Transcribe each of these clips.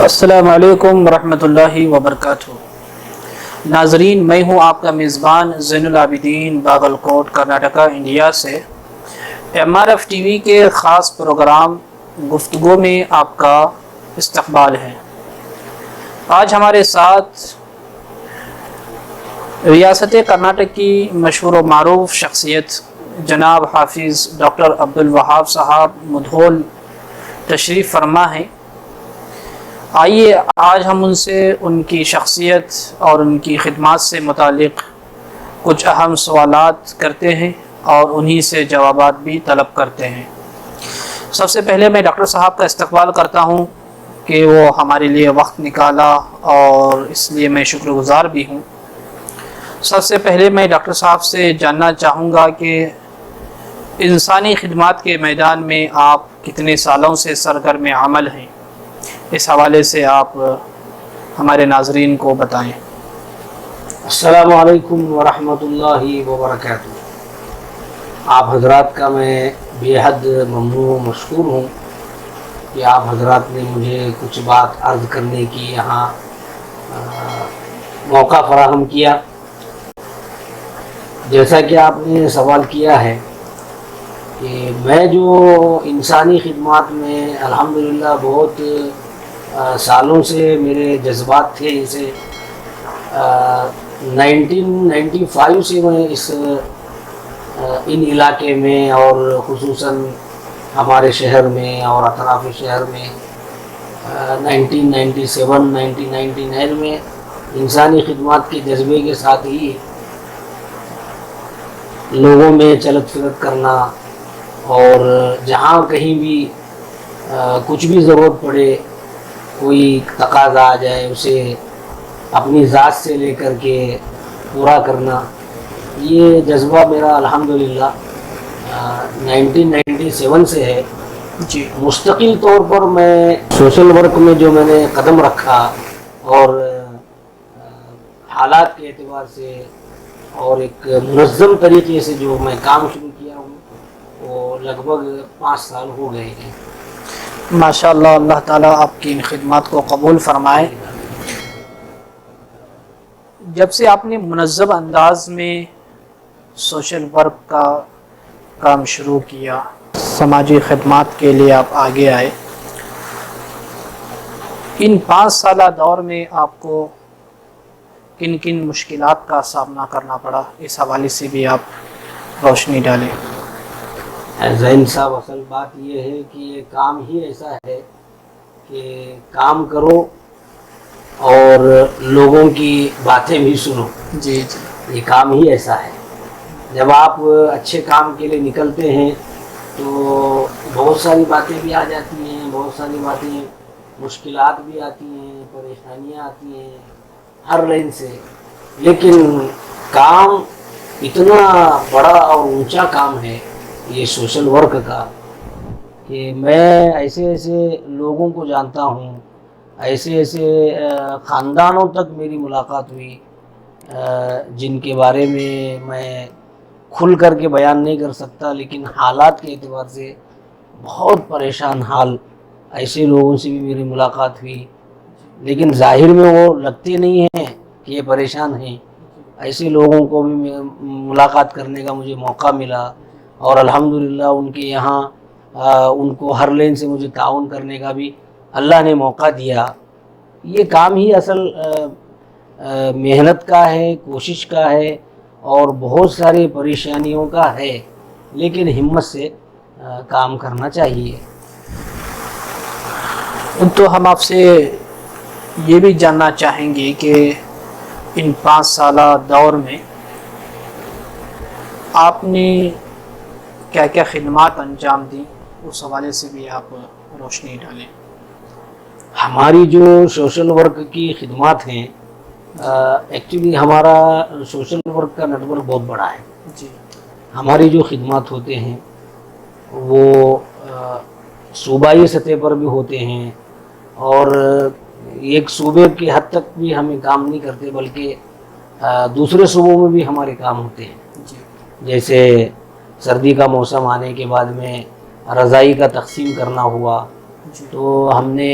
السلام علیکم ورحمۃ اللہ وبرکاتہ۔ ناظرین، میں ہوں آپ کا میزبان زین العابدین، باگلکوٹ، کرناٹکا، انڈیا سے۔ MRF ٹی وی کے خاص پروگرام گفتگو میں آپ کا استقبال ہے۔ آج ہمارے ساتھ ریاست کرناٹک کی مشہور و معروف شخصیت جناب حافظ ڈاکٹر عبدالوہاب صاحب مدھول تشریف فرما ہیں۔ آئیے آج ہم ان سے ان کی شخصیت اور ان کی خدمات سے متعلق کچھ اہم سوالات کرتے ہیں اور انہی سے جوابات بھی طلب کرتے ہیں۔ سب سے پہلے میں ڈاکٹر صاحب کا استقبال کرتا ہوں کہ وہ ہمارے لیے وقت نکالا، اور اس لیے میں شکر گزار بھی ہوں۔ سب سے پہلے میں ڈاکٹر صاحب سے جاننا چاہوں گا کہ انسانی خدمات کے میدان میں آپ کتنے سالوں سے سرگرم عمل ہیں، اس حوالے سے آپ ہمارے ناظرین کو بتائیں۔ السلام علیکم ورحمۃ اللہ وبرکاتہ۔ آپ حضرات کا میں بے حد ممنون و مشکور ہوں کہ آپ حضرات نے مجھے کچھ بات عرض کرنے کی یہاں موقع فراہم کیا۔ جیسا کہ آپ نے سوال کیا ہے کہ میں جو انسانی خدمات میں الحمدللہ بہت سالوں سے میرے جذبات تھے، اسے 1995 سے میں ان علاقے میں اور خصوصاً ہمارے شہر میں اور اطراف شہر میں 1997 1999 میں انسانی خدمات کے جذبے کے ساتھ ہی لوگوں میں چلت پھرت کرنا، اور جہاں کہیں بھی کچھ بھی ضرورت پڑے، کوئی تقاضا آ جائے، اسے اپنی ذات سے لے کر کے پورا کرنا، یہ جذبہ میرا الحمدللہ 1997 سے ہے۔ جی، مستقل طور پر میں سوشل ورک میں جو میں نے قدم رکھا اور حالات کے اعتبار سے اور ایک منظم طریقے سے جو میں کام شروع کیا ہوں، وہ لگ بھگ 5 سال ہو گئے ہیں۔ ماشاءاللہ، اللہ تعالیٰ آپ کی ان خدمات کو قبول فرمائے۔ جب سے آپ نے منظم انداز میں سوشل ورک کا کام شروع کیا، سماجی خدمات کے لیے آپ آگے آئے، ان 5 سالہ دور میں آپ کو کن کن مشکلات کا سامنا کرنا پڑا، اس حوالے سے بھی آپ روشنی ڈالیں۔ زین صاحب، اصل بات یہ ہے کہ یہ کام ہی ایسا ہے کہ کام کرو اور لوگوں کی باتیں بھی سنو۔ جی، یہ کام ہی ایسا ہے۔ جب آپ اچھے کام کے لیے نکلتے ہیں تو بہت ساری باتیں بھی آ جاتی ہیں، بہت ساری باتیں مشکلات بھی آتی ہیں، پریشانیاں آتی ہیں ہر لائن سے، لیکن کام اتنا بڑا اور اونچا کام ہے یہ سوشل ورک کا کہ میں ایسے ایسے لوگوں کو جانتا ہوں، ایسے ایسے خاندانوں تک میری ملاقات ہوئی جن کے بارے میں کھل کر کے بیان نہیں کر سکتا، لیکن حالات کے اعتبار سے بہت پریشان حال ایسے لوگوں سے بھی میری ملاقات ہوئی، لیکن ظاہر میں وہ لگتے نہیں ہیں کہ یہ پریشان ہیں۔ ایسے لوگوں کو بھی ملاقات کرنے کا مجھے موقع ملا، اور الحمدللہ ان کے یہاں ان کو ہر لین سے مجھے تعاون کرنے کا بھی اللہ نے موقع دیا۔ یہ کام ہی اصل محنت کا ہے، کوشش کا ہے، اور بہت ساری پریشانیوں کا ہے، لیکن ہمت سے کام کرنا چاہیے۔ تو ہم آپ سے یہ بھی جاننا چاہیں گے کہ ان 5 سالہ دور میں آپ نے کیا کیا خدمات انجام دیں، اس حوالے سے بھی آپ روشنی ڈالیں۔ ہماری جو سوشل ورک کی خدمات ہیں، ایکچولی ہمارا سوشل ورک کا نیٹ ورک بہت بڑا ہے۔ جی، ہماری جو خدمات ہوتے ہیں وہ صوبائی سطح پر بھی ہوتے ہیں، اور ایک صوبے کی حد تک بھی ہمیں کام نہیں کرتے، بلکہ دوسرے صوبوں میں بھی ہمارے کام ہوتے ہیں۔ جی، جیسے سردی کا موسم آنے کے بعد میں رضائی کا تقسیم کرنا ہوا، تو ہم نے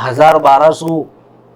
1000-1200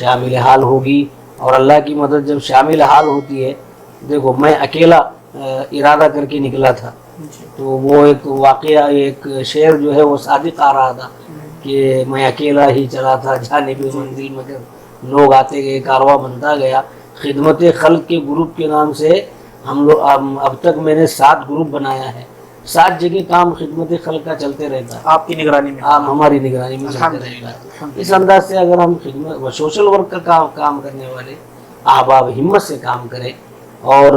شامل حال ہوگی. اور اللہ کی مدد جب شامل حال ہوتی ہے، دیکھو میں اکیلا ارادہ کر کے نکلا تھا، تو وہ ایک واقعہ، ایک شعر جو ہے وہ صادق آ رہا تھا کہ میں اکیلا ہی چلا تھا جانب منزل مگر لوگ آتے گئے، کارواں بنتا گیا. خدمت خلق کے گروپ کے نام سے ہم لوگ اب تک میں نے 7 گروپ بنایا ہے. 7 جگہ کام خدمت خلق کا چلتے رہتا ہے، آپ کی نگرانی میں. ہماری نگرانی میں چلتے رہتا ہے. اس انداز سے اگر ہم خدمت و سوشل ورک کا کام کرنے والے احباب ہمت سے کام کریں اور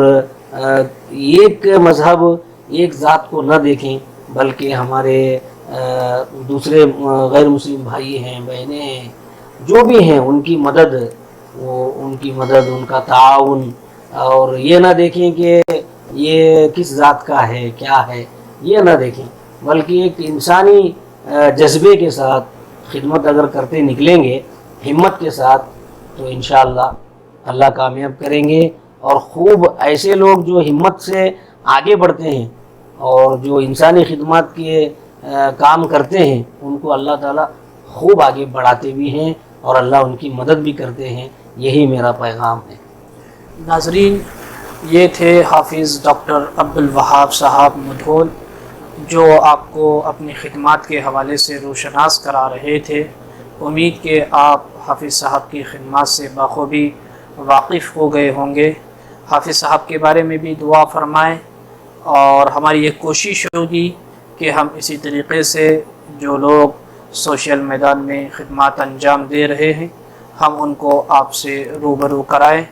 ایک مذہب ایک ذات کو نہ دیکھیں، بلکہ ہمارے دوسرے غیر مسلم بھائی ہیں، بہنیں ہیں، جو بھی ہیں، ان کی مدد، ان کا تعاون، اور یہ نہ دیکھیں کہ یہ کس ذات کا ہے، کیا ہے، یہ نہ دیکھیں، بلکہ ایک انسانی جذبے کے ساتھ خدمت اگر کرتے نکلیں گے ہمت کے ساتھ، تو انشاءاللہ اللہ کامیاب کریں گے. اور خوب ایسے لوگ جو ہمت سے آگے بڑھتے ہیں اور جو انسانی خدمات کے کام کرتے ہیں، ان کو اللہ تعالیٰ خوب آگے بڑھاتے بھی ہیں اور اللہ ان کی مدد بھی کرتے ہیں. یہی میرا پیغام ہے. ناظرین، یہ تھے حافظ ڈاکٹر عبدالوہاب صاحب مدھول، جو آپ کو اپنی خدمات کے حوالے سے روشناس کرا رہے تھے. امید کہ آپ حافظ صاحب کی خدمات سے بخوبی واقف ہو گئے ہوں گے. حافظ صاحب کے بارے میں بھی دعا فرمائیں، اور ہماری یہ کوشش ہوگی کہ ہم اسی طریقے سے جو لوگ سوشل میدان میں خدمات انجام دے رہے ہیں، ہم ان کو آپ سے روبرو کرائیں.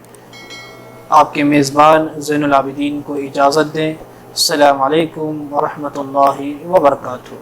آپ کے میزبان زین العابدین کو اجازت دیں. السلام علیکم ورحمۃ اللہ وبرکاتہ.